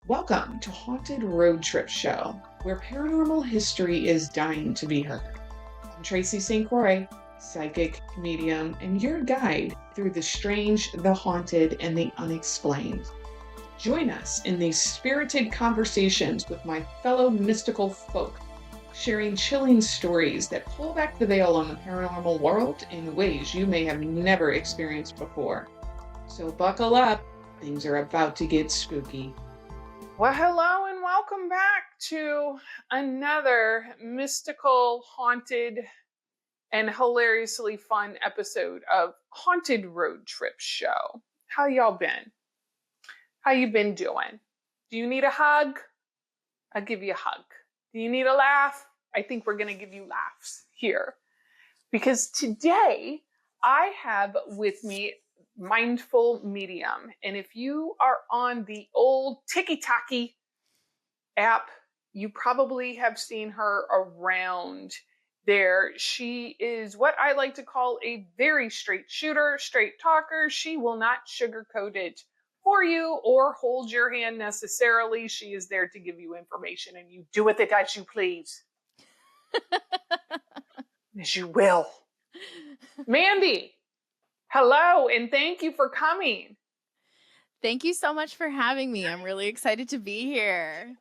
Welcome to Haunted Road Trip Show, where paranormal history is dying to be heard. I'm Tracy St. Croi, psychic, medium, and your guide through the strange, the haunted, and the unexplained. Join us in these spirited conversations with my fellow mystical folk, sharing chilling stories that pull back the veil on the paranormal world in ways you may have never experienced before. So buckle up, things are about to get spooky. Well, hello and welcome back to another mystical, haunted, and hilariously fun episode of Haunted Road Trip Show. How y'all been? How you been doing? Do you need a hug? I'll give you a hug. Do you need a laugh? I think we're going to give you laughs here. Because today I have with me Mindful Medium. And if you are on the old Tiki-Taki app, you probably have seen her around there. She is what I like to call a very straight shooter, straight talker. She will not sugarcoat it for you or hold your hand necessarily. She is there to give you information and you do with it as you please. As you will. Mandy, hello, and thank you for coming. Thank you so much for having me. I'm really excited to be here.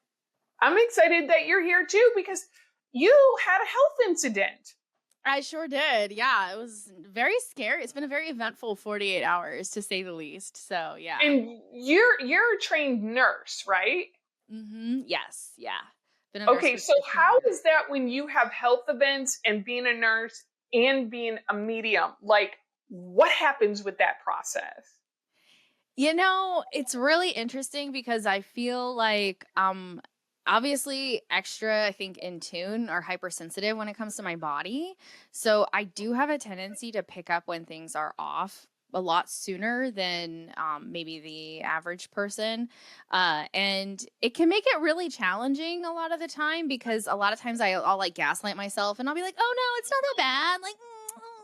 I'm excited that you're here too because you had a health incident. I sure did. Yeah, it was very scary. It's been a very eventful 48 hours to say the least. So, yeah. And you're a trained nurse, right? Yes. Yeah. Been a nurse okay, so how is that when you have health events and being a nurse and being a medium? Like, what happens with that process? You know, it's really interesting because I feel like obviously extra, I think, in tune or hypersensitive when it comes to my body. So I do have a tendency to pick up when things are off a lot sooner than maybe the average person. And it can make it really challenging a lot of the time because a lot of times I'll like gaslight myself and I'll be like, oh no, it's not that bad. Like,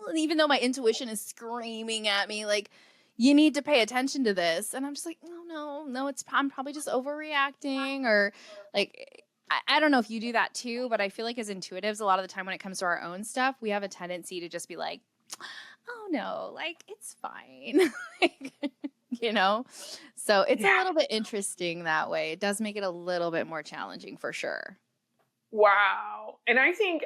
and even though my intuition is screaming at me, like, you need to pay attention to this. And I'm just like, no, I'm probably just overreacting or like, I don't know if you do that too, but I feel like as intuitives, a lot of the time when it comes to our own stuff, we have a tendency to just be like, oh no, like it's fine. You know? So it's a little bit interesting that way. It does make it a little bit more challenging for sure. Wow. And I think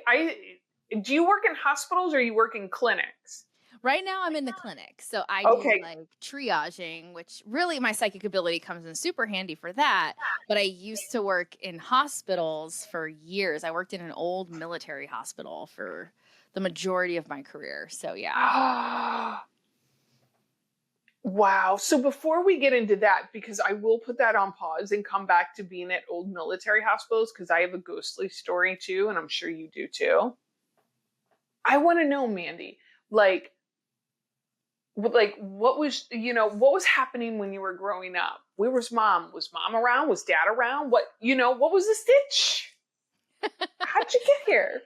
do you work in hospitals or you work in clinics? Right now I'm in the clinic. So I do like triaging, which really my psychic ability comes in super handy for that. But I used to work in hospitals for years. I worked in an old military hospital for the majority of my career. So yeah. Wow. So before we get into that, because I will put that on pause and come back to being at old military hospitals, because I have a ghostly story too, and I'm sure you do too. I want to know, Mandy, like what was happening when you were growing up? Where was mom? Was mom around? Was dad around? What was the stitch? How'd you get here?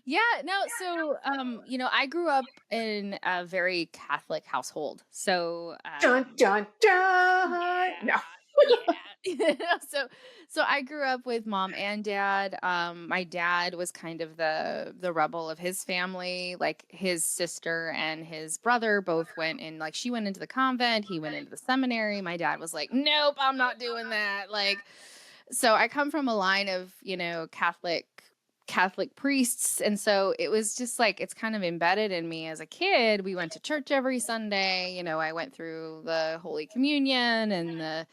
Yeah, no, so I grew up in a very Catholic household. So dun dun dun. Yeah. No. Yeah. So I grew up with mom and dad. My dad was kind of the rebel of his family. Like his sister and his brother both went in, like she went into the convent, he went into the seminary. My dad was like, nope, I'm not doing that. Like, so I come from a line of, Catholic priests. And so it was just like, it's kind of embedded in me as a kid. We went to church every Sunday. I went through the Holy Communion and the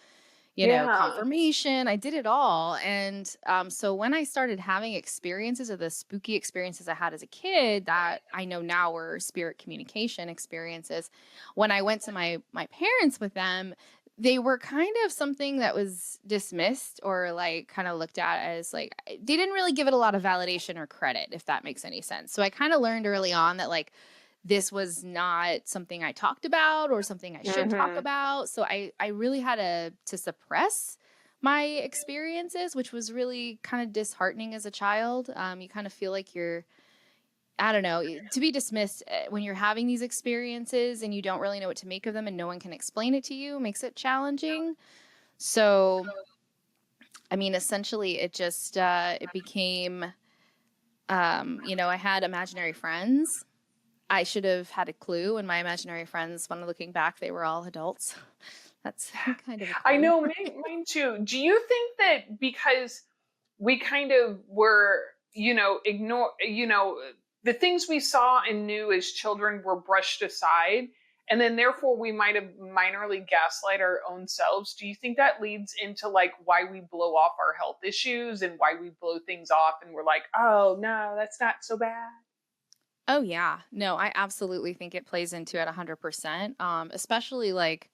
confirmation. I did it all. And so when I started having experiences or the spooky experiences I had as a kid that I know now were spirit communication experiences, when I went to my parents with them, they were kind of something that was dismissed or like kind of looked at as like, they didn't really give it a lot of validation or credit, if that makes any sense. So I kind of learned early on that like, this was not something I talked about or something I should talk about. So I really had to suppress my experiences, which was really kind of disheartening as a child. You kind of feel like you're, I don't know, to be dismissed when you're having these experiences and you don't really know what to make of them and no one can explain it to you makes it challenging. So I mean, essentially it just, it became, I had imaginary friends. I should have had a clue, and my imaginary friends, when looking back, they were all adults. That's kind of a I clue. know, mine too. Do you think that because we kind of were, ignore, the things we saw and knew as children were brushed aside, and then therefore we might have minorly gaslight our own selves? Do you think that leads into like why we blow off our health issues and why we blow things off and we're like, oh no, that's not so bad? Oh yeah. No, I absolutely think it plays into it 100%. Especially like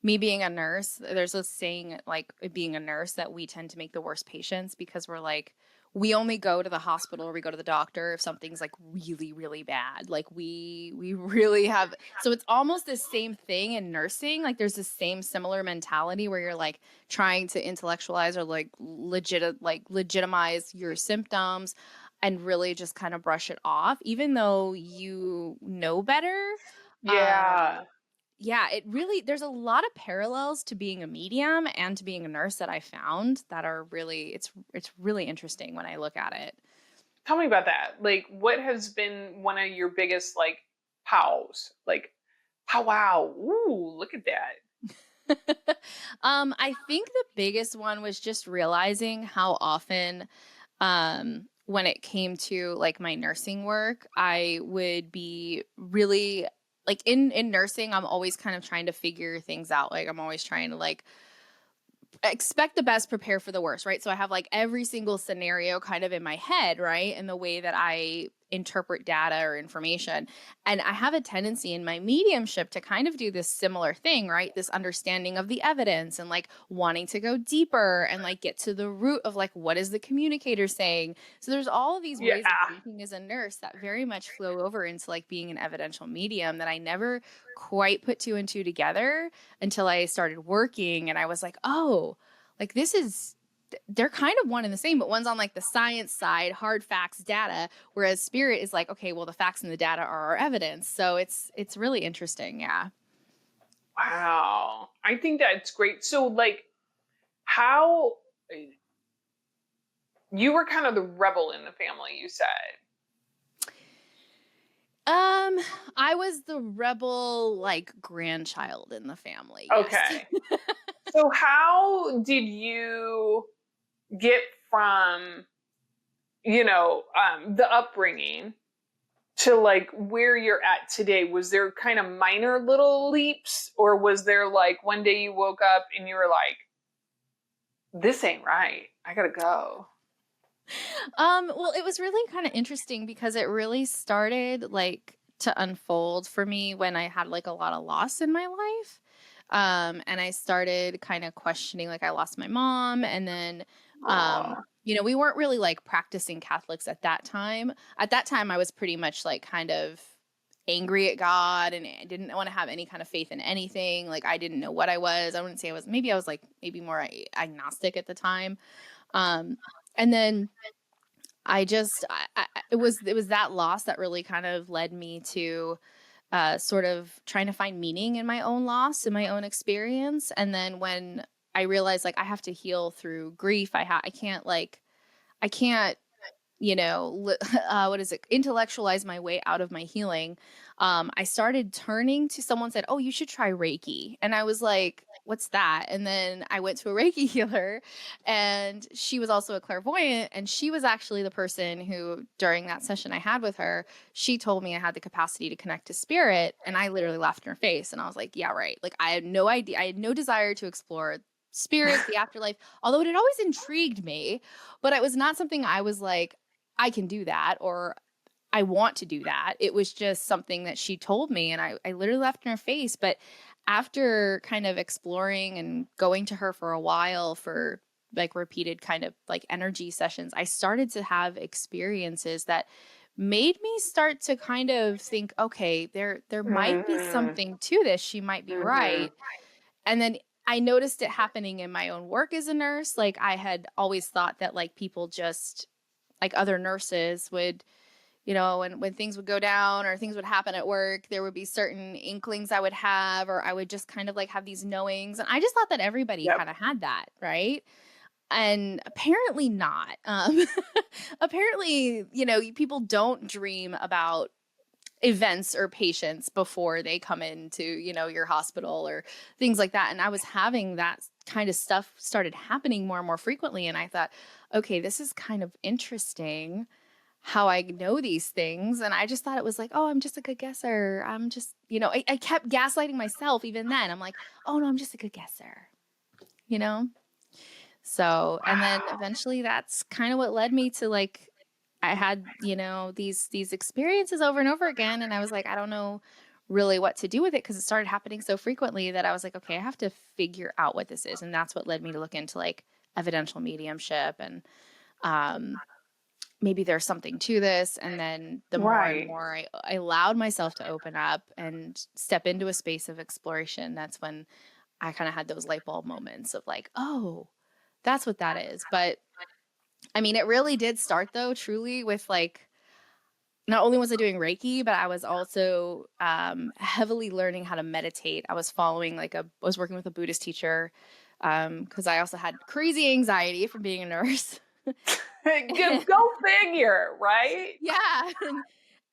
me being a nurse, there's this saying like being a nurse that we tend to make the worst patients because we're like, we only go to the hospital or we go to the doctor if something's like really, really bad. Like we really have, so it's almost the same thing in nursing. Like there's the same similar mentality where you're like trying to intellectualize or like legitimize your symptoms and really just kind of brush it off, even though you know better. Yeah. Um, yeah, it really, there's a lot of parallels to being a medium and to being a nurse that I found that are really, it's really interesting when I look at it. Tell me about that. Like, what has been one of your biggest like pows? Like, pow wow, ooh, look at that. I think the biggest one was just realizing how often, when it came to like my nursing work, I would be really like in nursing, I'm always kind of trying to figure things out. Like I'm always trying to like expect the best, prepare for the worst, right? So I have like every single scenario kind of in my head, right? And the way that I interpret data or information. And I have a tendency in my mediumship to kind of do this similar thing, right? This understanding of the evidence and like wanting to go deeper and like get to the root of like what is the communicator saying. So there's all of these Yeah. ways of thinking as a nurse that very much flow over into like being an evidential medium that I never quite put two and two together until I started working and I was like, oh, like this is they're kind of one and the same, but one's on like the science side, hard facts, data, whereas spirit is like, okay, well the facts and the data are our evidence. So it's really interesting, yeah. Wow. I think that's great. So like how you were kind of the rebel in the family, you said. I was the rebel like grandchild in the family. Yes. Okay. So how did you get from, the upbringing to like where you're at today? Was there kind of minor little leaps, or was there like one day you woke up and you were like, this ain't right, I gotta go? Well, it was really kind of interesting because it really started like to unfold for me when I had like a lot of loss in my life. And I started kind of questioning, like I lost my mom and then, Aw. we weren't really like practicing Catholics at that time. At that time, I was pretty much like kind of angry at God and I didn't want to have any kind of faith in anything. Like I didn't know what I was. I wouldn't say I was like maybe more agnostic at the time. Um, and then it was that loss that really kind of led me to sort of trying to find meaning in my own loss, in my own experience. And then when I realized like I have to heal through grief, I can't, what is it? Intellectualize my way out of my healing. I started turning to someone said, oh, you should try Reiki. And I was like, what's that? And then I went to a Reiki healer and she was also a clairvoyant. And she was actually the person who, during that session I had with her, she told me I had the capacity to connect to spirit. And I literally laughed in her face. And I was like, yeah, right. Like I had no idea. I had no desire to explore spirit, the afterlife, although it had always intrigued me, but it was not something I was like, I can do that or I want to do that. It was just something that she told me and I literally laughed in her face. But after kind of exploring and going to her for a while for like repeated kind of like energy sessions, I started to have experiences that made me start to kind of think, okay, there might be Mm-hmm. something to this. She might be Mm-hmm. right. And then I noticed it happening in my own work as a nurse. Like I had always thought that like people just like other nurses would, when things would go down or things would happen at work, there would be certain inklings I would have, or I would just kind of like have these knowings. And I just thought that everybody Yep. kind of had that, right? And apparently not. Apparently, people don't dream about events or patients before they come into, your hospital or things like that. And I was having that kind of stuff started happening more and more frequently. And I thought, okay, this is kind of interesting how I know these things. And I just thought it was like, oh, I'm just a good guesser. I'm just, I kept gaslighting myself even then. I'm like, oh no, I'm just a good guesser, you know? So, and then eventually that's kind of what led me to like, I had, these experiences over and over again. And I was like, I don't know really what to do with it because it started happening so frequently that I was like, okay, I have to figure out what this is. And that's what led me to look into like evidential mediumship and maybe there's something to this. And then the more and more I allowed myself to open up and step into a space of exploration, that's when I kind of had those light bulb moments of like, oh, that's what that is. But I mean, it really did start though, truly with like, not only was I doing Reiki, but I was also heavily learning how to meditate. I was following I was working with a Buddhist teacher because I also had crazy anxiety from being a nurse. Go figure, right? Yeah.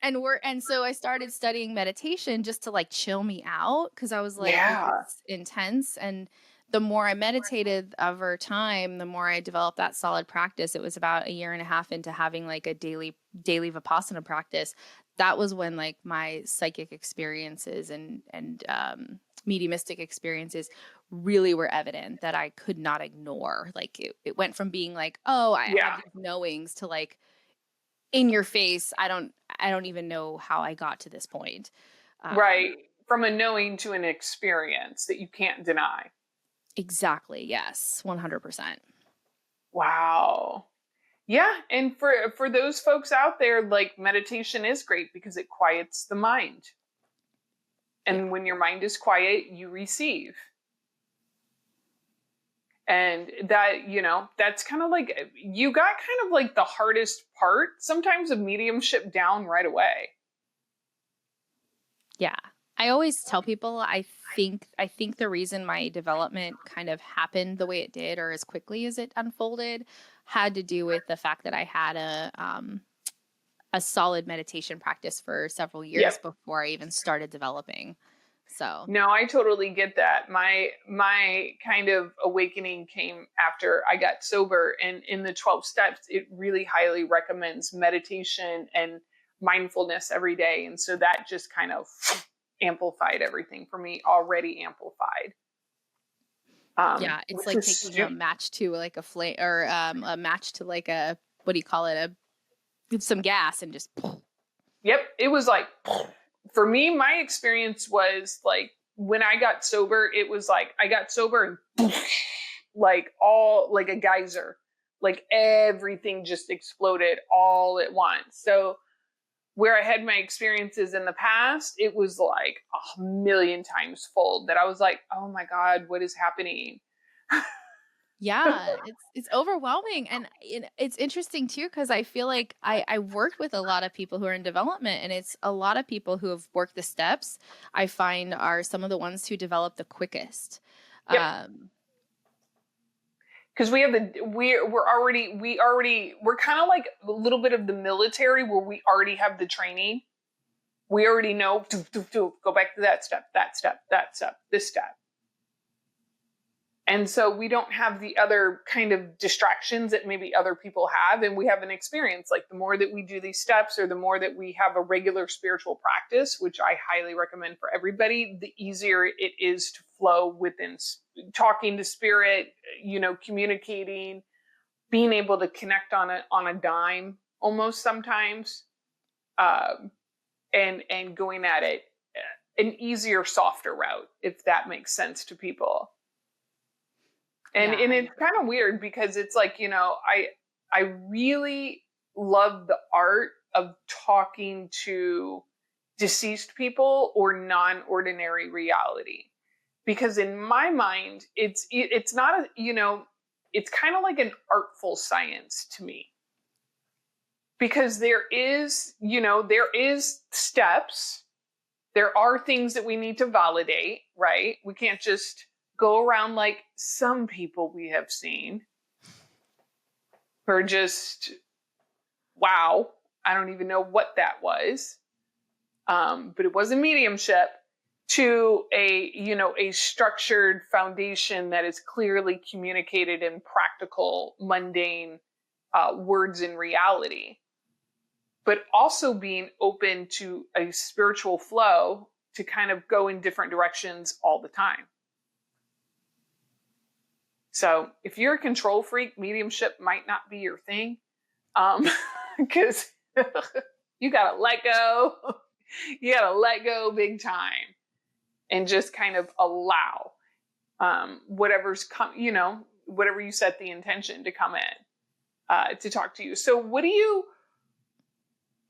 And so I started studying meditation just to like chill me out because I was like, this is intense. And the more I meditated over time, the more I developed that solid practice. It was about 1.5 years into having like a daily Vipassana practice. That was when like my psychic experiences and mediumistic experiences really were evident that I could not ignore. Like it went from being like, oh, I have these knowings to like in your face. I don't even know how I got to this point. Right. From a knowing to an experience that you can't deny. Exactly. Yes. 100%. Wow. Yeah. And for those folks out there, like meditation is great because it quiets the mind. And when your mind is quiet, you receive. And that, that's kind of like, you got kind of like the hardest part sometimes of mediumship down right away. Yeah. I always tell people I think the reason my development kind of happened the way it did or as quickly as it unfolded had to do with the fact that I had a solid meditation practice for several years before I even started developing. So no, I totally get that. My kind of awakening came after I got sober, and in the 12 steps, it really highly recommends meditation and mindfulness every day. And so that just kind of amplified everything for me, already amplified. Yeah, it's like taking a match to like a flame or a match to like a, what do you call it? Some gas and just. Yep. It was like, for me, my experience was like when I got sober, it was like I got sober and like all like a geyser, like everything just exploded all at once. So where I had my experiences in the past, it was like 1,000,000 times fold that I was like, oh my God, what is happening? Yeah, it's overwhelming. And it's interesting too, because I feel like I worked with a lot of people who are in development, and it's a lot of people who have worked the steps I find are some of the ones who develop the quickest. Yep. Because we're kind of like a little bit of the military where we already have the training. We already know, go back to that step, this step. And so we don't have the other kind of distractions that maybe other people have. And we have an experience like the more that we do these steps or the more that we have a regular spiritual practice, which I highly recommend for everybody, the easier it is to flow within talking to spirit, communicating, being able to connect on a dime almost sometimes, and going at it an easier, softer route, if that makes sense to people. And it's kind of weird because it's like, I really love the art of talking to deceased people or non-ordinary reality. Because in my mind, it's not it's kind of like an artful science to me. Because there is steps. There are things that we need to validate, right? We can't just go around like some people we have seen. for just, wow, I don't even know what that was. But it was a mediumship, to a structured foundation that is clearly communicated in practical, mundane words and reality, but also being open to a spiritual flow to kind of go in different directions all the time. So if you're a control freak, mediumship might not be your thing, because you gotta let go. You gotta let go big time and just kind of allow whatever's whatever you set the intention to come in to talk to you. So what do you?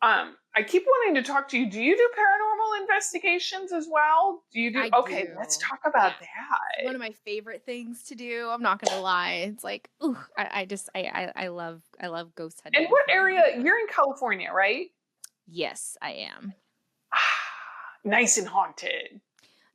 I keep wanting to talk to you. Do you do paranormal investigations as well? Do you do? Okay, let's talk about that. One of my favorite things to do. I'm not gonna lie. It's like, ooh, I love ghost hunting. And what area? You're in California, right? Yes, I am. Nice and haunted.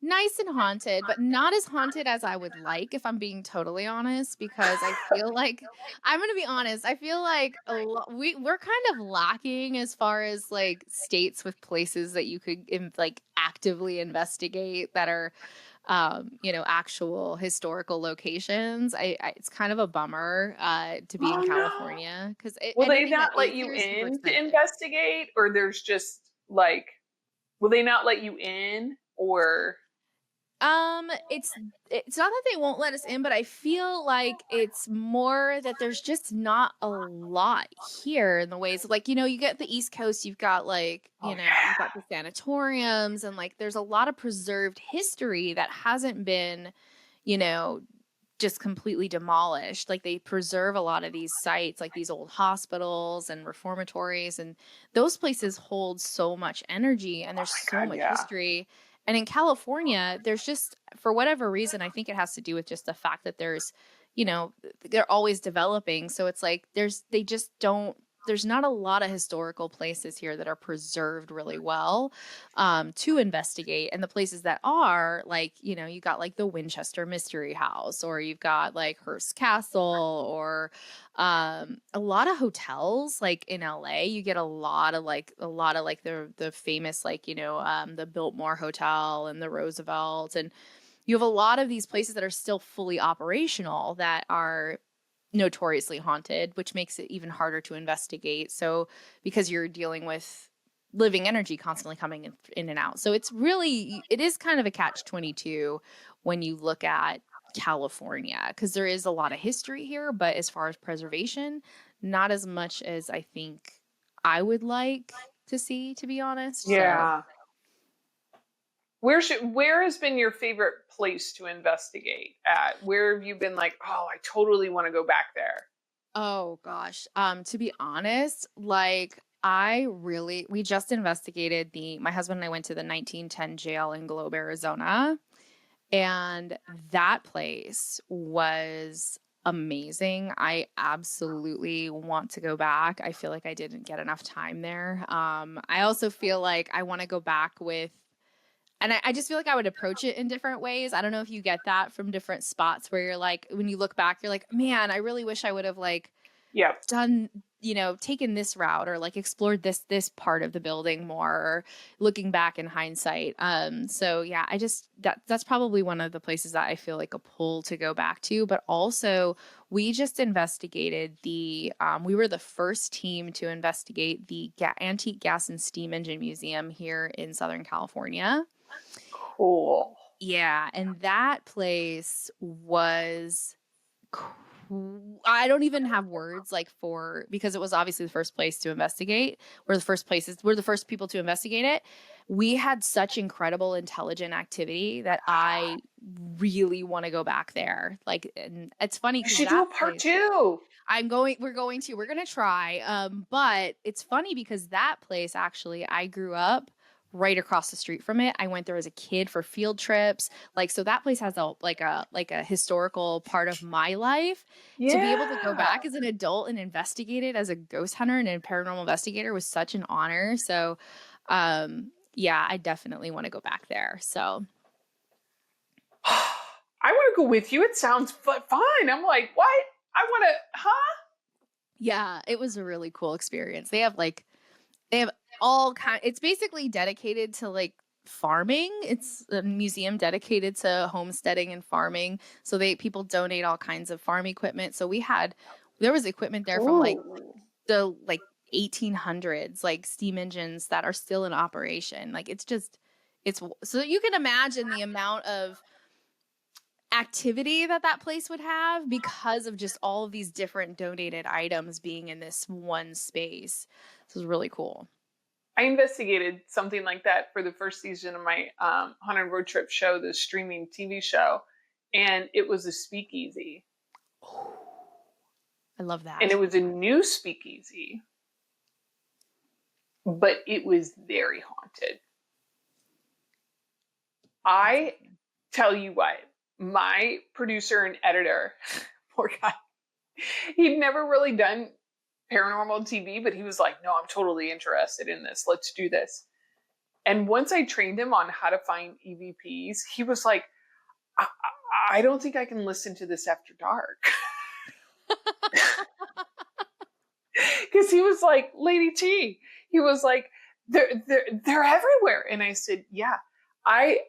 Nice and haunted, but not as haunted as I would like, if I'm being totally honest, because I feel like, I'm going to be honest, I feel like we're kind of lacking as far as like states with places that you could like actively investigate that are actual historical locations. It's kind of a bummer to be in California, because will they not let you in to investigate, or there's just like, will they not let you in, or? It's not that they won't let us in, but I feel like it's more that there's just not a lot here in the ways of, like, you get the East Coast, you've got like, you've got the sanatoriums, and like there's a lot of preserved history that hasn't been, just completely demolished. Like they preserve a lot of these sites, like these old hospitals and reformatories, and those places hold so much energy, and there's so much history. And in California, there's just, for whatever reason, I think it has to do with just the fact that there's, they're always developing. So it's like there's not a lot of historical places here that are preserved really well to investigate. And the places that are, like, you got like the Winchester Mystery House, or you've got like Hearst Castle, or a lot of hotels. Like in LA, you get a lot of the famous, like, the Biltmore Hotel and the Roosevelt. And you have a lot of these places that are still fully operational that are notoriously haunted, which makes it even harder to investigate. So because you're dealing with living energy constantly coming in and out. So it is kind of a catch-22 when you look at California, because there is a lot of history here, but as far as preservation, not as much as I think I would like to see, to be honest. Yeah. So. Where has been your favorite place to investigate at? Where have you been like, oh, I totally want to go back there? Oh gosh. To be honest, like we just investigated my husband and I went to the 1910 jail in Globe, Arizona. And that place was amazing. I absolutely want to go back. I feel like I didn't get enough time there. I also feel like I want to go back and I just feel like I would approach it in different ways. I don't know if you get that from different spots where you're like, when you look back, you're like, man, I really wish I would have done, taken this route, or like explored this part of the building more, or looking back in hindsight. So yeah, that's probably one of the places that I feel like a pull to go back to. But also we just investigated we were the first team to investigate the Antique Gas and Steam Engine Museum here in Southern California. Cool. Yeah. And that place was I don't even have words because it was obviously the first place to investigate. We're the first people to investigate it. We had such incredible intelligent activity that I really want to go back there. Like, and it's funny. You should do a part 2. We're going to try. But it's funny because that place, actually, I grew up right across the street from it. I went there as a kid for field trips. So that place has a historical part of my life. Yeah. To be able to go back as an adult and investigate it as a ghost hunter and a paranormal investigator was such an honor. So, yeah, I definitely want to go back there. So I want to go with you. It sounds fun. I'm like, what? I want to, huh? Yeah, it was a really cool experience. They have all kind. It's basically dedicated to like farming. It's a museum dedicated to homesteading and farming. So people donate all kinds of farm equipment. So there was equipment there from like Ooh. the 1800s, like steam engines that are still in operation. Like it's so you can imagine the amount of activity that place would have because of just all of these different donated items being in this one space. This is really cool. I investigated something like that for the first season of my Haunted Road Trip show, the streaming TV show, and it was a speakeasy. I love that. And it was a new speakeasy, but it was very haunted. I tell you what, my producer and editor, poor guy, he'd never really done paranormal TV, but he was like, no, I'm totally interested in this. Let's do this. And once I trained him on how to find EVPs, he was like, I don't think I can listen to this after dark. Because he was like, Lady T, he was like, they're everywhere. And I said, yeah, I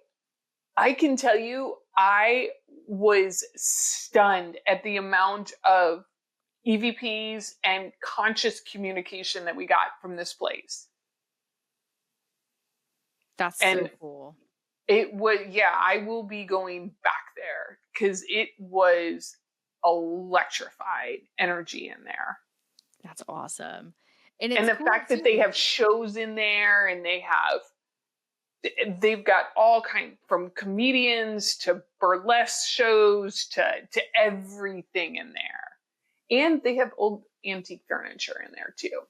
can tell you, I was stunned at the amount of EVPs and conscious communication that we got from this place. That's so cool. It was, yeah, I will be going back there because it was electrified energy in there. That's awesome. And the cool fact that they have shows in there, and they've got all kind, from comedians to burlesque shows to everything in there. And they have old antique furniture in there too.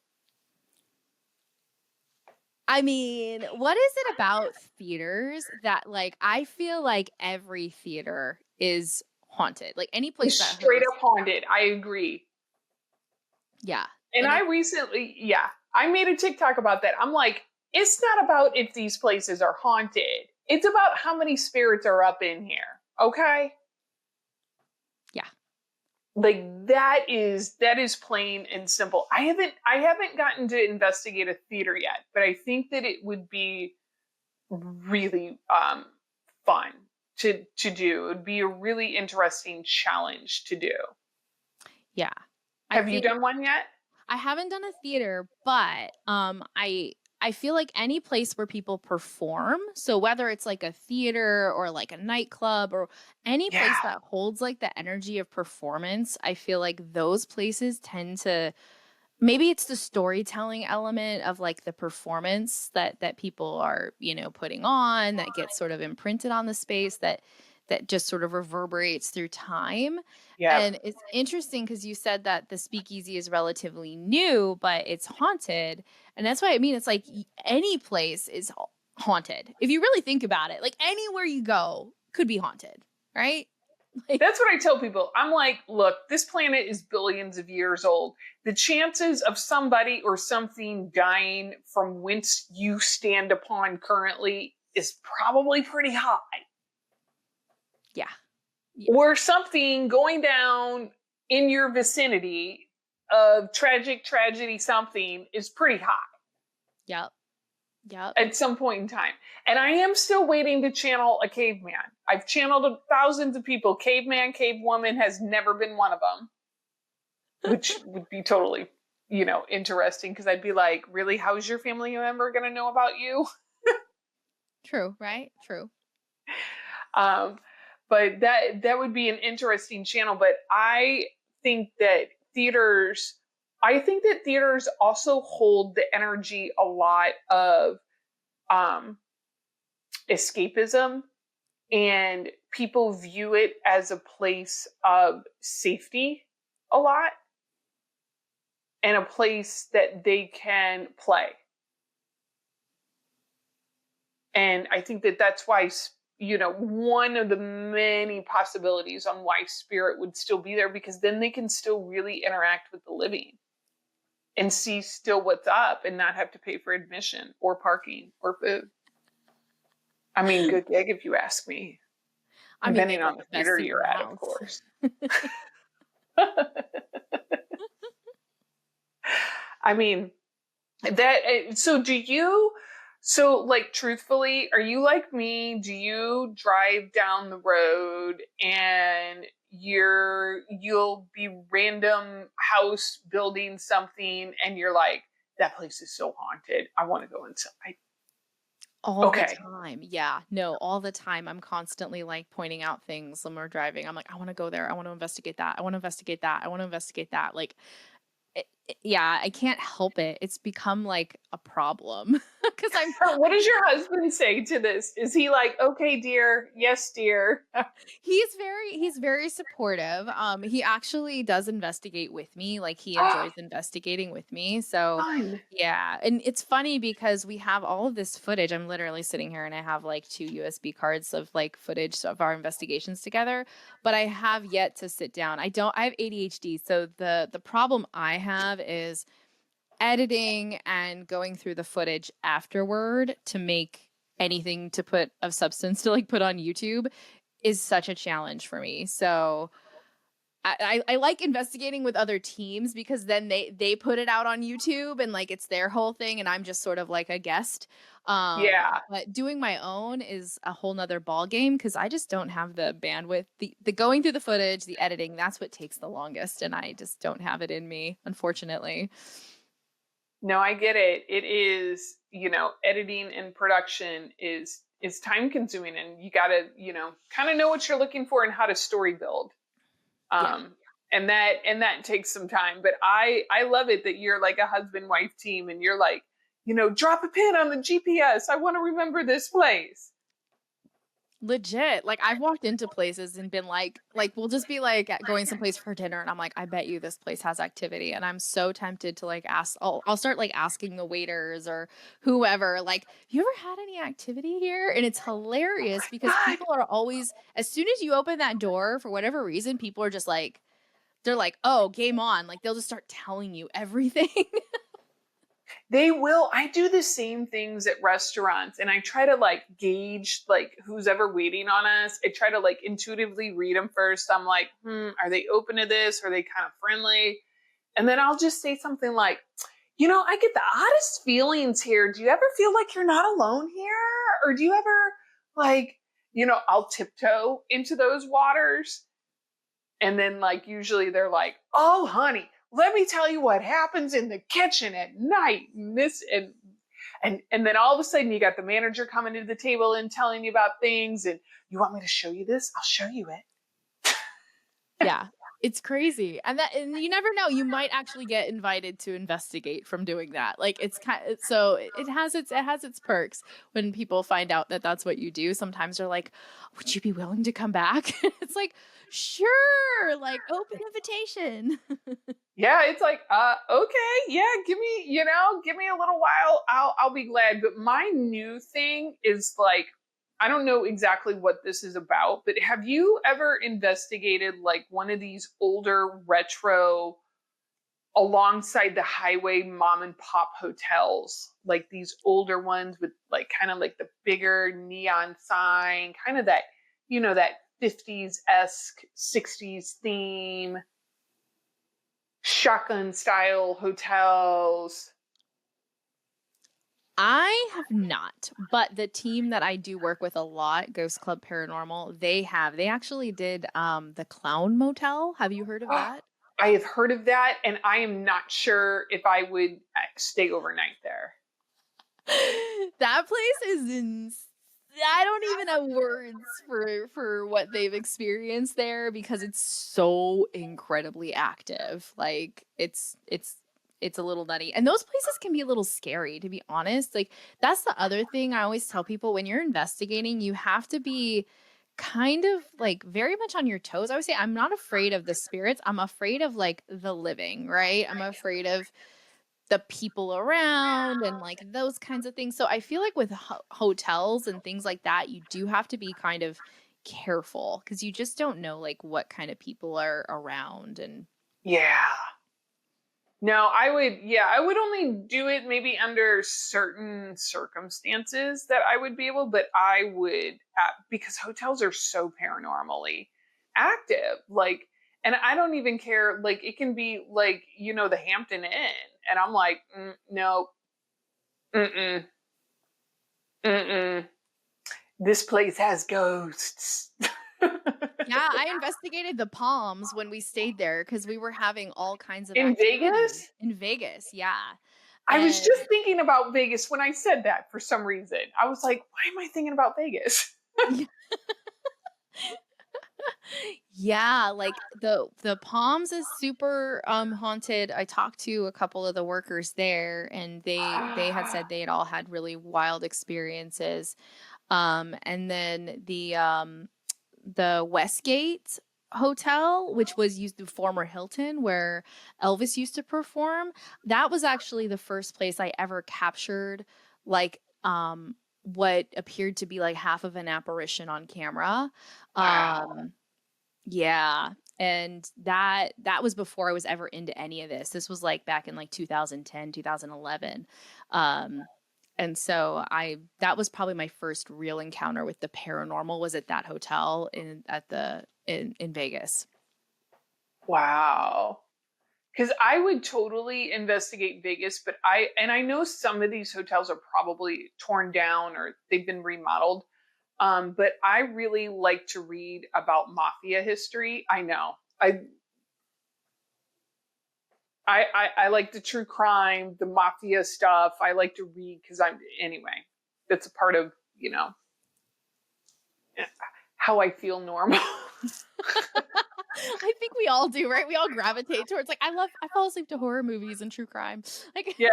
I mean, what is it about theaters that like I feel like every theater is haunted? Like any place It's that straight up haunted. I agree. Yeah. And I recently, I made a TikTok about that. I'm like, it's not about if these places are haunted. It's about how many spirits are up in here. Okay? Yeah. Like that is plain and simple. I haven't gotten to investigate a theater yet, but I think that it would be really fun to do. It would be a really interesting challenge to do. Yeah. Have you done one yet? I haven't done a theater, but I feel like any place where people perform, so whether it's like a theater or like a nightclub or any place that holds like the energy of performance, I feel like those places tend to, maybe it's the storytelling element of like the performance that people are, putting on that gets sort of imprinted on the space that just sort of reverberates through time. Yeah. And it's interesting because you said that the speakeasy is relatively new, but it's haunted. And that's what I mean. It's like any place is haunted. If you really think about it, like anywhere you go could be haunted, right? Like, that's what I tell people. I'm like, look, this planet is billions of years old. The chances of somebody or something dying from whence you stand upon currently is probably pretty high. Yeah. Or something going down in your vicinity of tragedy something is pretty high. Yep. At some point in time. And I am still waiting to channel a caveman. I've channeled thousands of people. Caveman, cavewoman has never been one of them. Which would be totally, interesting, because I'd be like, really, how is your family member going to know about you? True, right? True. But that would be an interesting channel. But I think that theaters also hold the energy a lot of escapism, and people view it as a place of safety a lot, and a place that they can play. And I think that that's why, one of the many possibilities on why spirit would still be there, because then they can still really interact with the living and see still what's up and not have to pay for admission or parking or food. I mean, good gig if you ask me. Depending on the theater you're at, of course. I mean, so do you, so like truthfully, are you like me? Do you drive down the road and you'll be random house building something and you're like, that place is so haunted, I want to go inside? All the Okay. time. Yeah. No, all the time. I'm constantly like pointing out things when we're driving. I'm like, I want to go there. I want to investigate that. I want to investigate that. I want to investigate that. Like, yeah, I can't help it. It's become like a problem because What does your husband say to this? Is he like, okay, dear, yes, dear? he's very supportive. He actually does investigate with me. Like he enjoys investigating with me. So Fun. yeah, and it's funny because we have all of this footage. I'm literally sitting here and I have like 2 USB cards of like footage of our investigations together, but I have yet to sit down. I have ADHD, so the problem I have is editing and going through the footage afterward to make anything to put of substance to like put on YouTube is such a challenge for me. So I like investigating with other teams because then they put it out on YouTube and like it's their whole thing and I'm just sort of like a guest. Yeah. But doing my own is a whole nother ball game because I just don't have the bandwidth. The going through the footage, the editing, that's what takes the longest, and I just don't have it in me, unfortunately. No, I get it. It is, editing and production is time consuming, and you got to, kind of know what you're looking for and how to story build. Yeah. And that takes some time, but I love it that you're like a husband wife team and you're like, drop a pin on the GPS. I want to remember this place. Legit. Like I've walked into places and been like we'll just be like going someplace for dinner and I'm like, I bet you this place has activity. And I'm so tempted to like ask, I'll start like asking the waiters or whoever, like, you ever had any activity here? And it's hilarious because God. people are always, as soon as you open that door, for whatever reason, people are just like, they're like, oh, game on. Like they'll just start telling you everything. They will. I do the same things at restaurants and I try to like gauge like who's ever waiting on us. I try to like intuitively read them first. I'm like, are they open to this? Are they kind of friendly? And then I'll just say something like, I get the oddest feelings here. Do you ever feel like you're not alone here? Or do you ever like, I'll tiptoe into those waters. And then like usually they're like, oh honey, let me tell you what happens in the kitchen at night. And this and then all of a sudden you got the manager coming to the table and telling you about things. And you want me to show you this? I'll show you it. Yeah. It's crazy. And you never know, you might actually get invited to investigate from doing that. Like it's so it has its perks when people find out that that's what you do. Sometimes they're like, "Would you be willing to come back?" It's like, "Sure, like open invitation." Yeah, it's like, okay, yeah, give me a little while. I'll be glad. But my new thing is like, I don't know exactly what this is about, but have you ever investigated like one of these older retro alongside the highway mom and pop hotels? Like these older ones with like kind of like the bigger neon sign, kind of that, that 50s-esque 60s theme, shotgun style hotels. I have not, but the team that I do work with a lot, Ghost Club Paranormal, they actually did the Clown Motel. Have you heard of that? I have heard of that, and I am not sure if I would stay overnight there. That place is I don't even have words for what they've experienced there because it's so incredibly active. Like it's a little nutty. And those places can be a little scary, to be honest. Like that's the other thing I always tell people, when you're investigating, you have to be kind of like very much on your toes. I would say I'm not afraid of the spirits. I'm afraid of like the living, right? I'm afraid of the people around and like those kinds of things. So I feel like with hotels and things like that, you do have to be kind of careful because you just don't know like what kind of people are around. And Yeah. No, I would only do it maybe under certain circumstances that I would be able, but I would, because hotels are so paranormally active. Like, And I don't even care. Like, it can be like, the Hampton Inn. And I'm like, no, mm-mm, mm-mm. This place has ghosts. Yeah, I investigated the Palms when we stayed there because we were having all kinds of In activity Vegas? in Vegas. Yeah. I was And just thinking about Vegas when I said that for some reason. I was like, why am I thinking about Vegas? yeah, like the Palms is super haunted. I talked to a couple of the workers there and they had said they had all had really wild experiences. And then the Westgate Hotel, which was used the former Hilton where Elvis used to perform, that was actually the first place I ever captured like what appeared to be like half of an apparition on camera. Wow. Yeah. And that was before I was ever into any of this. This was like back in like 2010, 2011. Um and so that was probably my first real encounter with the paranormal was at that hotel in Vegas. Wow. Because I would totally investigate Vegas, but I know some of these hotels are probably torn down or they've been remodeled. But I really like to read about mafia history. I know. I like the true crime, the mafia stuff. I like to read because anyway, that's a part of, how I feel normal. I think we all do, right? We all gravitate towards like I fall asleep to horror movies and true crime. Like Yeah.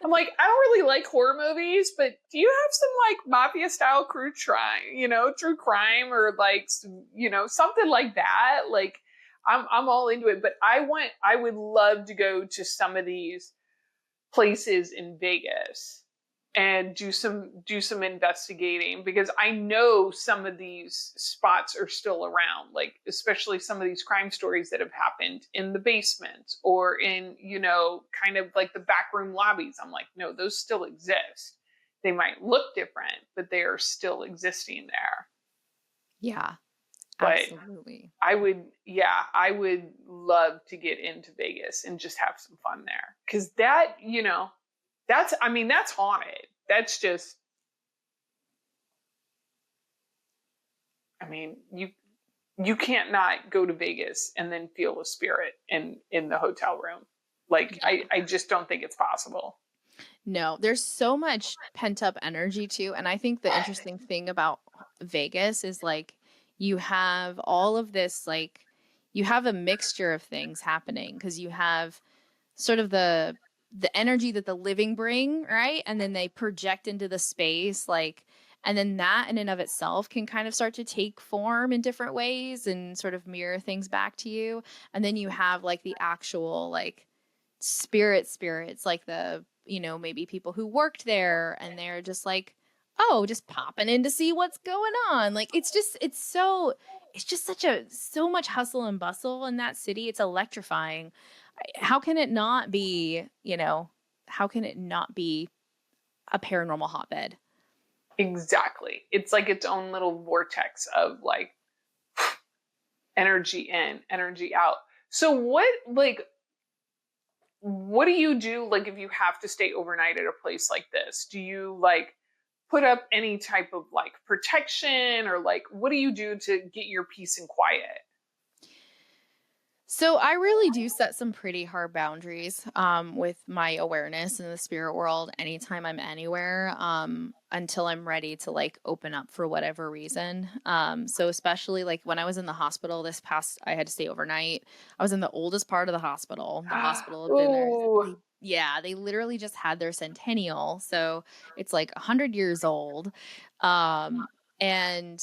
I'm like, I don't really like horror movies, but do you have some like mafia style true crime or like, something like that? Like, I'm all into it, but I would love to go to some of these places in Vegas and do some investigating because I know some of these spots are still around, like especially some of these crime stories that have happened in the basement or in, kind of like the backroom lobbies. I'm like, no, those still exist. They might look different, but they are still existing there. yeah, But absolutely. I would love to get into Vegas and just have some fun there. Cause that's haunted. That's just, you can't not go to Vegas and then feel a spirit in the hotel room. Like, I just don't think it's possible. No, there's so much pent up energy too. And I think the interesting thing about Vegas is like you have all of this, like, you have a mixture of things happening because you have sort of the energy that the living bring, right? And then they project into the space, like, and then that in and of itself can kind of start to take form in different ways and sort of mirror things back to you. And then you have like the actual like spirits like maybe people who worked there and they're just like, oh, just popping in to see what's going on. Like it's just so much hustle and bustle in that city. It's electrifying. How can it not be, how can it not be a paranormal hotbed? Exactly. It's like its own little vortex of like energy in, energy out. So what do you do like if you have to stay overnight at a place like this? Do you like put up any type of like protection or like what do you do to get your peace and quiet? So I really do set some pretty hard boundaries with my awareness in the spirit world anytime I'm anywhere until I'm ready to like open up for whatever reason. So especially like when I was in the hospital I had to stay overnight. I was in the oldest part of the hospital. The hospital had been there. Ooh, They literally just had their centennial. So it's like 100 years old. And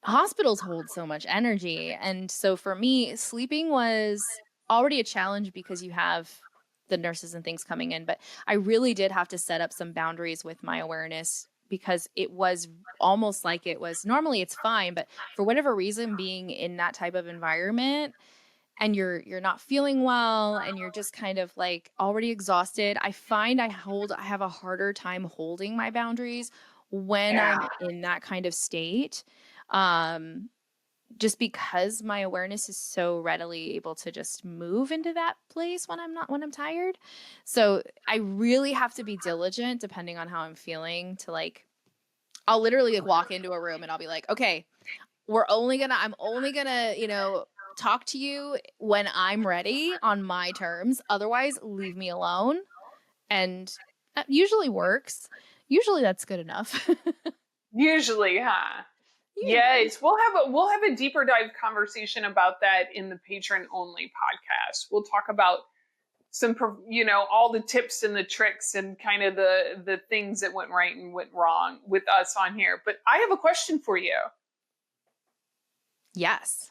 hospitals hold so much energy. And so for me, sleeping was already a challenge because you have the nurses and things coming in. But I really did have to set up some boundaries with my awareness because it was almost like it was normally it's fine. But for whatever reason, being in that type of environment and you're not feeling well and you're just kind of like already exhausted, I find I have a harder time holding my boundaries when yeah. I'm in that kind of state. Um, just because my awareness is so readily able to just move into that place when I'm tired. So I really have to be diligent depending on how I'm feeling to like, I'll literally like walk into a room and I'll be like, okay, I'm only gonna, talk to you when I'm ready on my terms. Otherwise, leave me alone. And that usually works. Usually that's good enough. Usually, huh? Usually. Yes, we'll have a deeper dive conversation about that in the patron only podcast. We'll talk about all the tips and the tricks and kind of the things that went right and went wrong with us on here. But I have a question for you. Yes.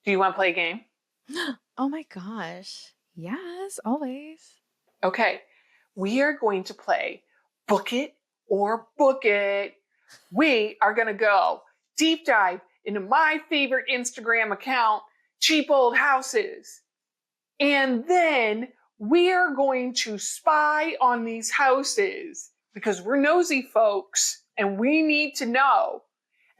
Do you want to play a game? Oh my gosh. Yes, always. Okay. We are going to play Book It or Book It. We are going to go deep dive into my favorite Instagram account, Cheap Old Houses. And then we are going to spy on these houses because we're nosy folks and we need to know.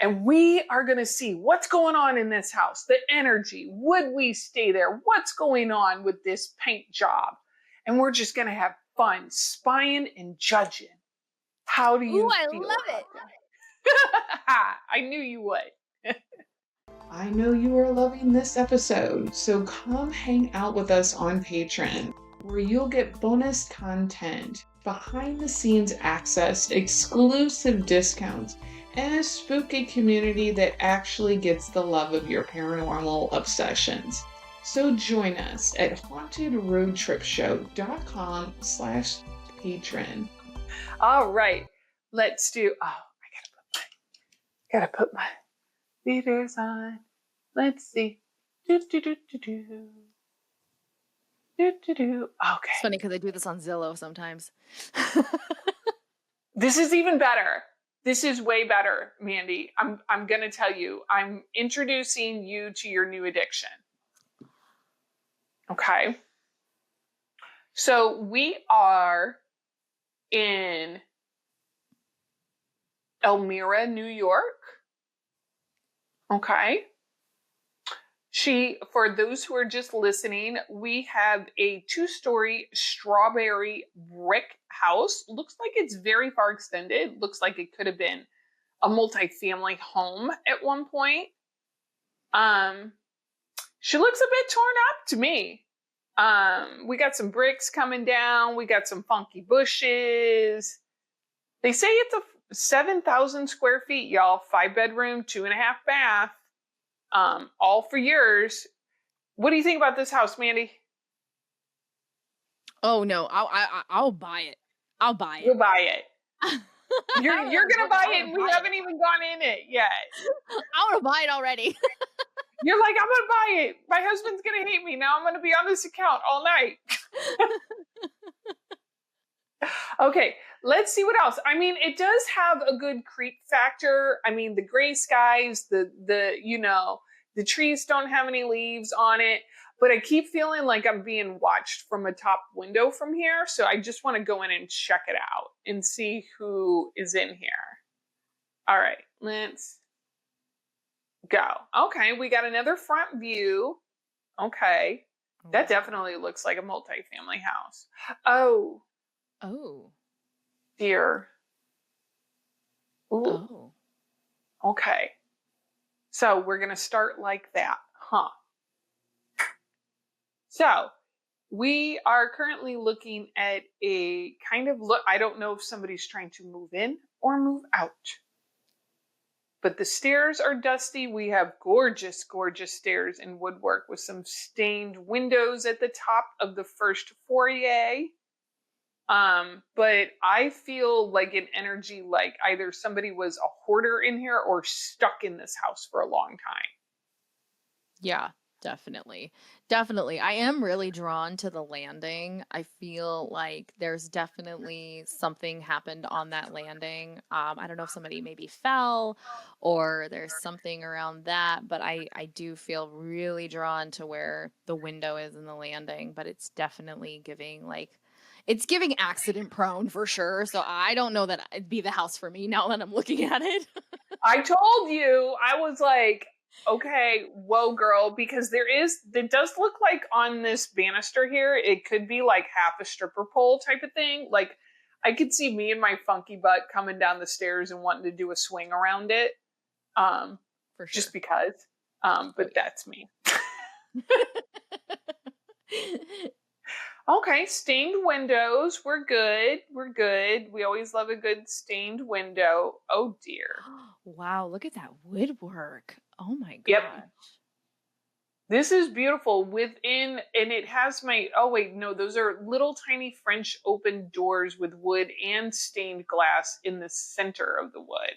And we are going to see what's going on in this house, the energy. Would we stay there? What's going on with this paint job? And we're just going to have fun spying and judging. How do you I feel love about it. that? I knew you would. I know you are loving this episode, so come hang out with us on Patreon, where you'll get bonus content, behind the scenes access, exclusive discounts, and a spooky community that actually gets the love of your paranormal obsessions. So join us at hauntedroadtripshow.com/patron. All right, let's do. Oh, I gotta put my leaders on. Let's see. Do do do do do. Do do do. Okay. It's funny because I do this on Zillow sometimes. This is even better. This is way better, Mandy. I'm gonna tell you. I'm introducing you to your new addiction. Okay. So we are in Elmira, New York. Okay. For those who are just listening, we have a 2-story strawberry brick house. Looks like it's very far extended. Looks like it could have been a multi-family home at one point. She looks a bit torn up to me. We got some bricks coming down. We got some funky bushes. They say it's a 7,000 square feet, y'all. 5-bedroom, 2.5 bath. All for yours. What do you think about this house, Mandy? Oh no, I'll buy it. I'll buy it. You'll buy it. You're gonna buy it, and we haven't even gone in it yet. I want to buy it already. You're like, I'm gonna buy it. My husband's gonna hate me now. I'm gonna be on this account all night. Okay, let's see what else. I mean, it does have a good creep factor. I mean, the gray skies, the trees don't have any leaves on it, but I keep feeling like I'm being watched from a top window from here. So I just want to go in and check it out and see who is in here. All right, let's go. Okay, we got another front view. Okay, that definitely looks like a multi-family house. Oh. Dear. Ooh. Oh. Okay. So we're going to start like that, huh? So we are currently looking at a kind of look. I don't know if somebody's trying to move in or move out. But the stairs are dusty. We have gorgeous, gorgeous stairs in woodwork with some stained windows at the top of the first foyer. But I feel like an energy like either somebody was a hoarder in here or stuck in this house for a long time. Yeah, definitely. Definitely. I am really drawn to the landing. I feel like there's definitely something happened on that landing. I don't know if somebody maybe fell or there's something around that, but I do feel really drawn to where the window is in the landing, but it's definitely giving it's giving accident prone for sure. So I don't know that it'd be the house for me now that I'm looking at it. I told you, I was like, okay, whoa, girl, because it does look like on this banister here, it could be like half a stripper pole type of thing. Like, I could see me and my funky butt coming down the stairs and wanting to do a swing around it. For sure. Just because. But that's me. Okay, stained windows. We're good. We're good. We always love a good stained window. Oh dear. Wow, look at that woodwork. Oh my Yep. gosh. This is beautiful and it has oh wait, no, those are little tiny French open doors with wood and stained glass in the center of the wood.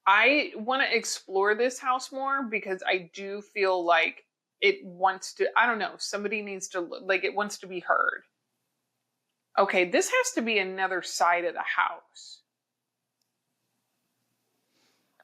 I want to explore this house more because I do feel like it wants to, I don't know, somebody needs to, like, it wants to be heard. Okay, this has to be another side of the house.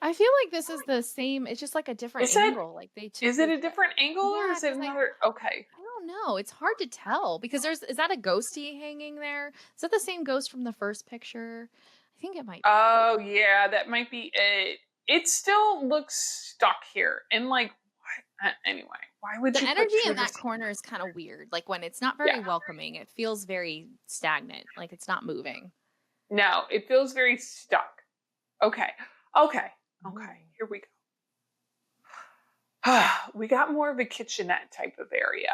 I feel like this is the same. It's just like a different angle. Like they took. Is it a different angle or is it another? Okay. I don't know. It's hard to tell because is that a ghosty hanging there? Is that the same ghost from the first picture? I think it might be. Oh yeah, that might be it. It still looks stuck here. And like, anyway, why would the you energy in that corner is kind of weird. Like when it's not very welcoming, it feels very stagnant. Like it's not moving. No, it feels very stuck. Okay. Here we go. We got more of a kitchenette type of area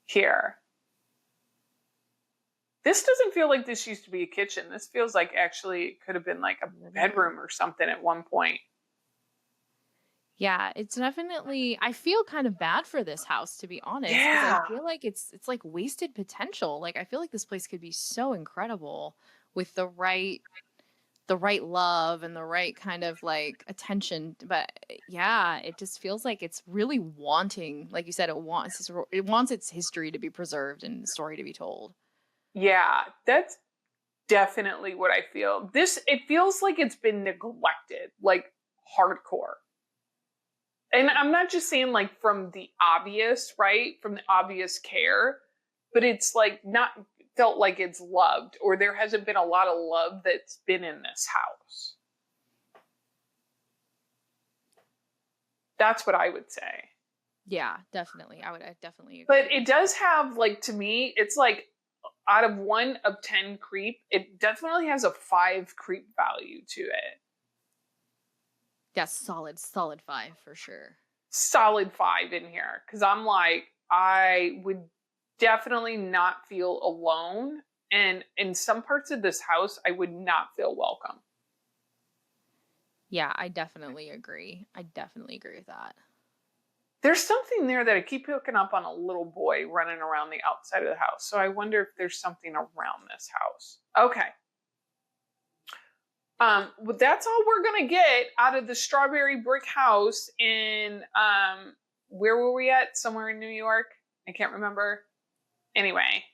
here. This doesn't feel like this used to be a kitchen. This feels like actually it could have been like a bedroom or something at one point. Yeah, it's definitely, I feel kind of bad for this house, to be honest. Yeah. I feel like it's like wasted potential. Like I feel like this place could be so incredible with the right love and the right kind of like attention. But yeah, it just feels like it's really wanting, like you said, it wants its history to be preserved and the story to be told. Yeah, that's definitely what I feel. It feels like it's been neglected, like hardcore. And I'm not just saying like from the obvious, right? From the obvious care, but it's like not felt like it's loved, or there hasn't been a lot of love that's been in this house. That's what I would say. Yeah, definitely. I definitely agree. But it does have, like, to me, it's like out of 1 of 10 creep, it definitely has a 5 creep value to it. Yeah, solid 5 for sure. Solid 5 in here. Because I'm like, I would definitely not feel alone. And in some parts of this house, I would not feel welcome. Yeah, I definitely agree. I definitely agree with that. There's something there that I keep picking up on a little boy running around the outside of the house. So I wonder if there's something around this house. Okay. Well, that's all we're going to get out of the strawberry brick house in, where were we at? Somewhere in New York? I can't remember. Anyway.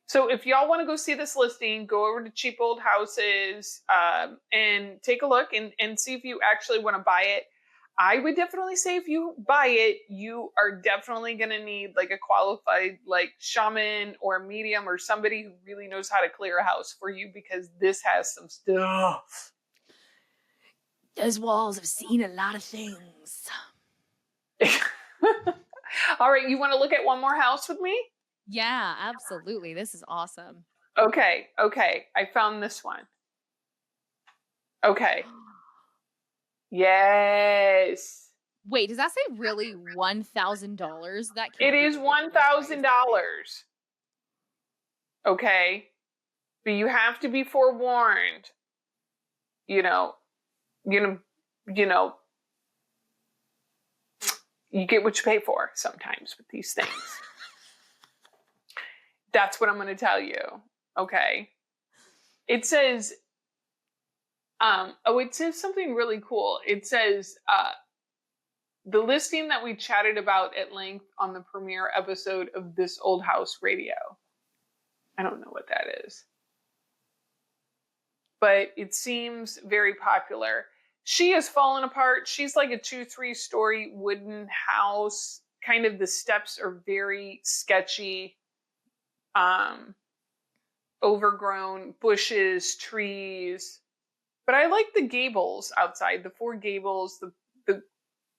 So if y'all want to go see this listing, go over to Cheap Old Houses and take a look and see if you actually want to buy it. I would definitely say if you buy it, you are definitely going to need like a qualified like shaman or medium or somebody who really knows how to clear a house for you, because this has some stuff. Those walls have seen a lot of things. All right, you want to look at one more house with me? Yeah, absolutely. This is awesome. Okay. I found this one. Okay. Yes. Wait, does that say really $1,000? That can't It is $1,000. Okay. But you have to be forewarned. You get what you pay for sometimes with these things. That's what I'm going to tell you. Okay. It says, it says something really cool. It says, the listing that we chatted about at length on the premiere episode of This Old House Radio. I don't know what that is. But it seems very popular. She has fallen apart. She's like a 2-3 story wooden house. Kind of the steps are very sketchy. Overgrown bushes, trees. But I like the gables outside, the 4 gables. The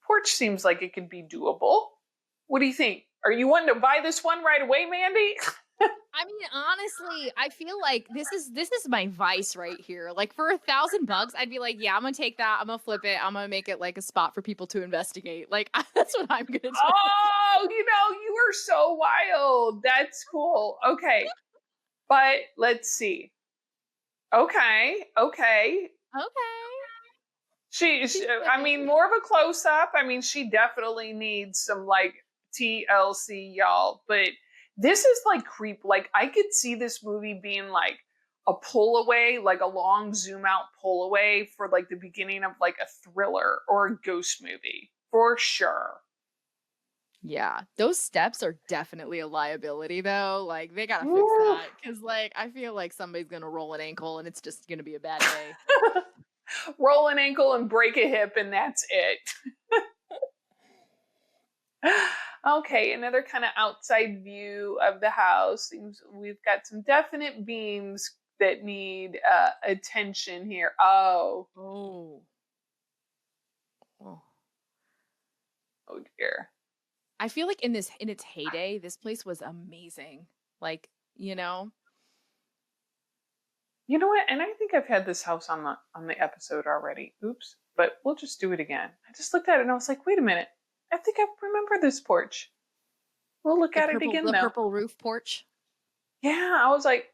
porch seems like it could be doable. What do you think? Are you wanting to buy this one right away, Mandy? I mean, honestly, I feel like this is my vice right here. Like for $1,000, I'd be like, yeah, I'm gonna take that. I'm gonna flip it. I'm gonna make it like a spot for people to investigate. Like that's what I'm gonna do. Oh, you are so wild. That's cool. Okay. But let's see. Okay. Okay. I mean, more of a close up. I mean, she definitely needs some like TLC, y'all. But this is like creep. Like, I could see this movie being like a pull away, like a long zoom out pull away for like the beginning of like a thriller or a ghost movie for sure. Yeah, those steps are definitely a liability though. Like they gotta fix Woo. that because like I feel like somebody's gonna roll an ankle and it's just gonna be a bad day. Roll an ankle and break a hip, and that's it. Okay, another kind of outside view of the house. Seems we've got some definite beams that need attention here. Oh dear. I feel like in its heyday, this place was amazing. Like, You know what? And I think I've had this house on the episode already. Oops. But we'll just do it again. I just looked at it and I was like, wait a minute. I think I remember this porch. We'll look at it again the though. purple roof porch. Yeah, I was like,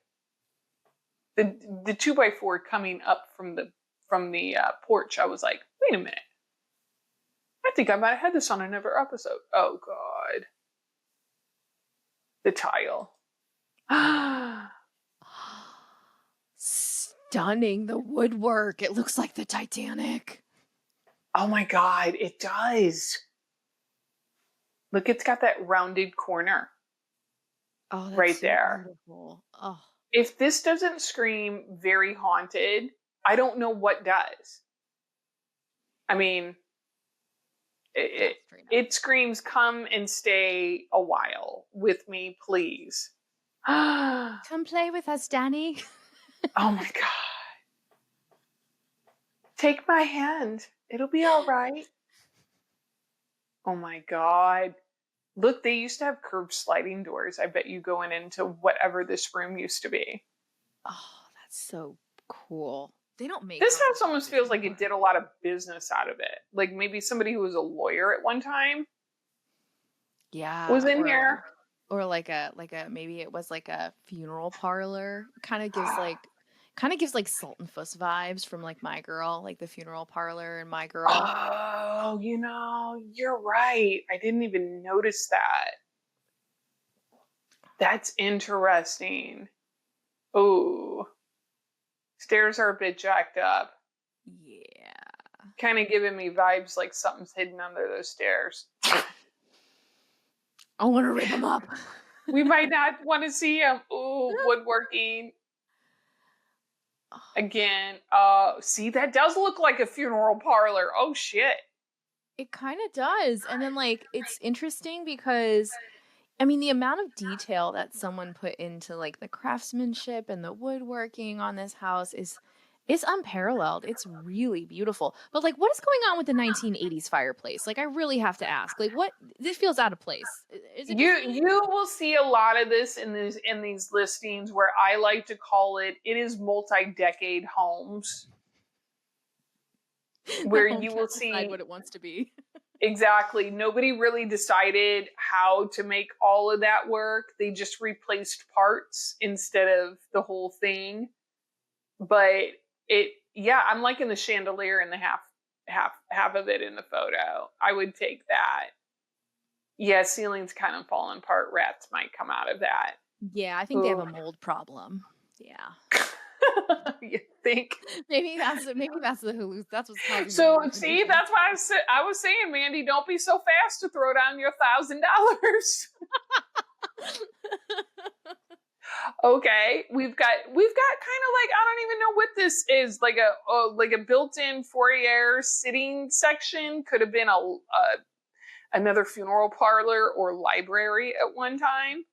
the 2x4 coming up from the porch. I was like, wait a minute. I think I might have had this on another episode. Oh God. The tile. Stunning, the woodwork. It looks like the Titanic. Oh my God, it does. Look, it's got that rounded corner. Oh, that's right so there. beautiful. Oh, If this doesn't scream very haunted, I don't know what does. I mean, it screams, come and stay a while with me, please. come play with us, Danny. Oh my God. Take my hand. It'll be all right. Oh my God. Look, they used to have curved sliding doors. I bet you going into whatever this room used to be. Oh, that's so cool. They don't make this house houses almost like this feels like it anymore. did a lot of business out of it. Like maybe somebody who was a lawyer at one time Yeah, was in here. or like a maybe it was like a funeral parlor. Kind of gives like Sultan Fuss vibes from like My Girl, like the funeral parlor and My Girl. Oh, you're right. I didn't even notice that. That's interesting. Oh, stairs are a bit jacked up. Yeah. Kind of giving me vibes like something's hidden under those stairs. I want to rip them up. We might not want to see them. Ooh, woodworking. Again, see, that does look like a funeral parlor. Oh, shit. It kind of does. And then like it's interesting because I mean the amount of detail that someone put into like the craftsmanship and the woodworking on this house is unparalleled. It's really beautiful. But like what is going on with the 1980s fireplace? Like I really have to ask. Like what this feels out of place. Is it You will see a lot of this in these listings where I like to call it is multi-decade homes. Where you will see what it wants to be. Exactly. Nobody really decided how to make all of that work. They just replaced parts instead of the whole thing. But I'm liking the chandelier and the half of it in the photo. I would take that. Yeah, ceiling's kind of falling apart. Rats might come out of that. Yeah, I think they have a mold problem. Yeah. You think? Maybe that's the that's what's causing. So see, that's why I was saying, Mandy, don't be so fast to throw down your $1,000. Okay, we've got kind of like, I don't even know what this is, like a built-in foyer sitting section. Could have been another funeral parlor or library at one time.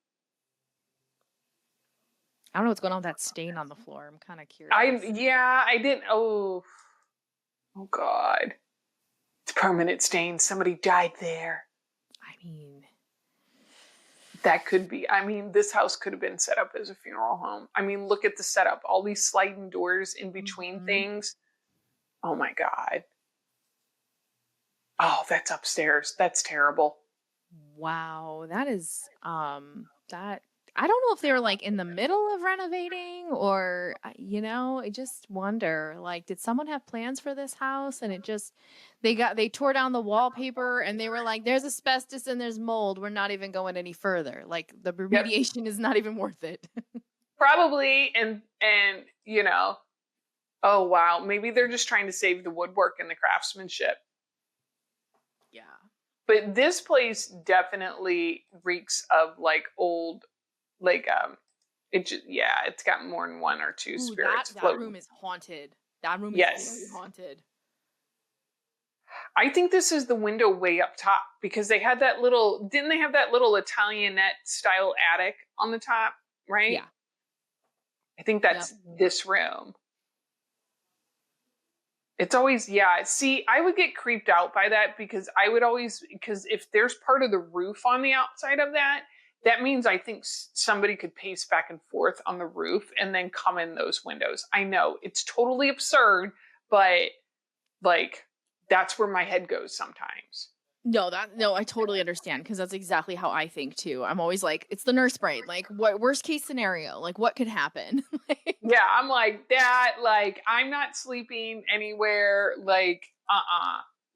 I don't know what's going on with that stain on the floor. I'm kind of curious. I didn't. Oh God. It's a permanent stain. Somebody died there. I mean, that could be. I mean, this house could have been set up as a funeral home. I mean, look at the setup. All these sliding doors in between things. Oh my God. Oh, that's upstairs. That's terrible. wow, that is that I don't know if they were like in the middle of renovating or I just wonder, like, did someone have plans for this house and it just they tore down the wallpaper and they were like, there's asbestos and there's mold. We're not even going any further. Like the remediation is not even worth it. Probably. And oh wow, maybe they're just trying to save the woodwork and the craftsmanship. Yeah. But this place definitely reeks of like old, like it's got more than one or two spirits. That room is haunted. That room is very haunted. I think this is the window way up top because they had that little. Didn't they have that little Italianette style attic on the top? Right. Yeah. I think that's this room. It's always, see, I would get creeped out by that because if there's part of the roof on the outside of that, that means I think somebody could pace back and forth on the roof and then come in those windows. I know it's totally absurd, but like, that's where my head goes sometimes. No, I totally understand because that's exactly how I think too. I'm always like, it's the nurse brain. Like, what worst case scenario? Like, what could happen? Yeah, I'm like that. Like, I'm not sleeping anywhere. Like,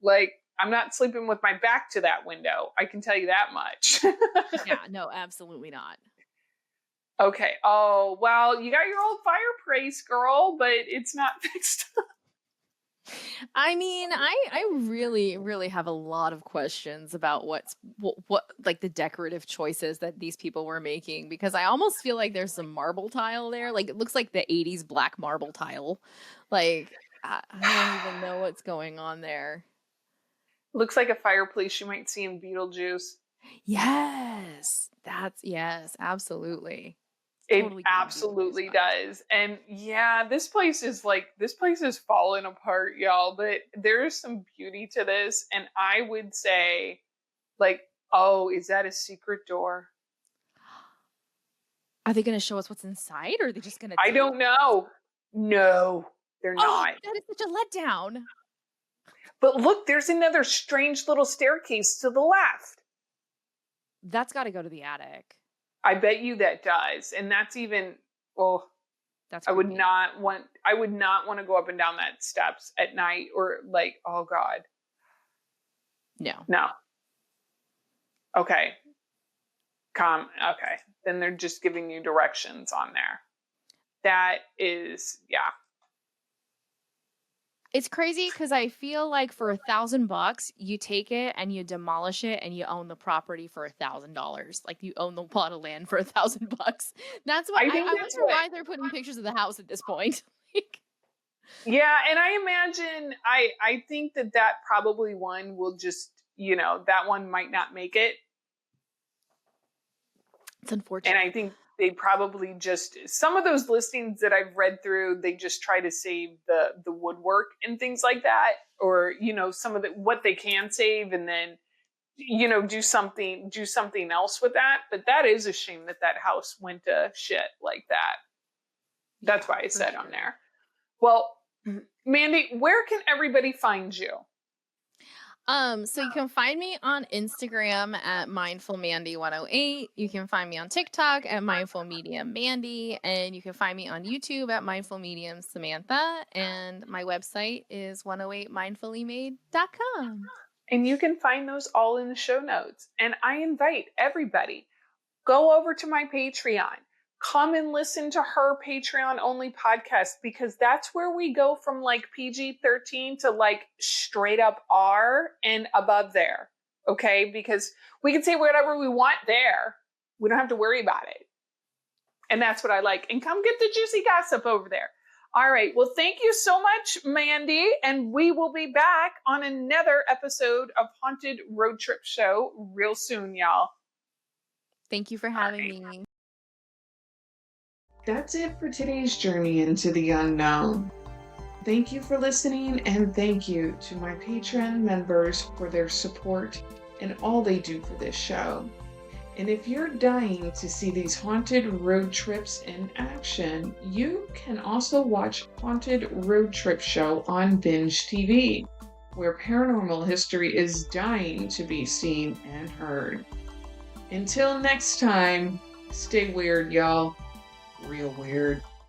like I'm not sleeping with my back to that window. I can tell you that much. Yeah, no, absolutely not. Okay. Oh, well, you got your old fireplace, girl, but it's not fixed. I mean, I really, really have a lot of questions about what like the decorative choices that these people were making because I almost feel like there's some marble tile there. Like it looks like the 80s black marble tile. Like I don't even know what's going on there. Looks like a fireplace you might see in Beetlejuice. Yes, absolutely. It totally absolutely does. And yeah, this place is falling apart, y'all, but there is some beauty to this. And I would say, like, oh, is that a secret door? Are they going to show us what's inside or are they just going to? I don't know. No, they're not. That is such a letdown. But look, there's another strange little staircase to the left. That's got to go to the attic. I bet you that does. And that's even, well, that's creepy. I would not want to go up and down that steps at night or like, oh God. No. Okay. Okay. Then they're just giving you directions on there. That is, yeah. It's crazy because I feel like for $1,000, you take it and you demolish it and you own the property for $1,000. Like you own the plot of land for $1,000. That's what I wonder why they're putting pictures of the house at this point. Yeah, and I imagine I think that probably one will just that one might not make it. It's unfortunate. And I think they probably just, some of those listings that I've read through, they just try to save the woodwork and things like that, or some of what they can save, and then do something else with that. But that is a shame that house went to shit like that. That's why I said on there. Well, Mandy, where can everybody find you? So you can find me on Instagram at Mindful Mandy 108. You can find me on TikTok at Mindful Medium Mandy, and you can find me on YouTube at Mindful Medium Samantha. And my website is 108mindfullymade.com. And you can find those all in the show notes. And I invite everybody, go over to my Patreon. Come and listen to her Patreon only podcast, because that's where we go from like PG-13 to like straight up R and above there. Okay. Because we can say whatever we want there. We don't have to worry about it. And that's what I like. And come get the juicy gossip over there. All right. Well, thank you so much, Mandy. And we will be back on another episode of Haunted Road Trip Show real soon, y'all. Thank you for having me. that's it for today's journey into the unknown. Thank you for listening, and thank you to my Patreon members for their support and all they do for this show. And if you're dying to see these haunted road trips in action, you can also watch Haunted Road Trip Show on Binge TV, where paranormal history is dying to be seen and heard. Until next time, stay weird, y'all. Real weird.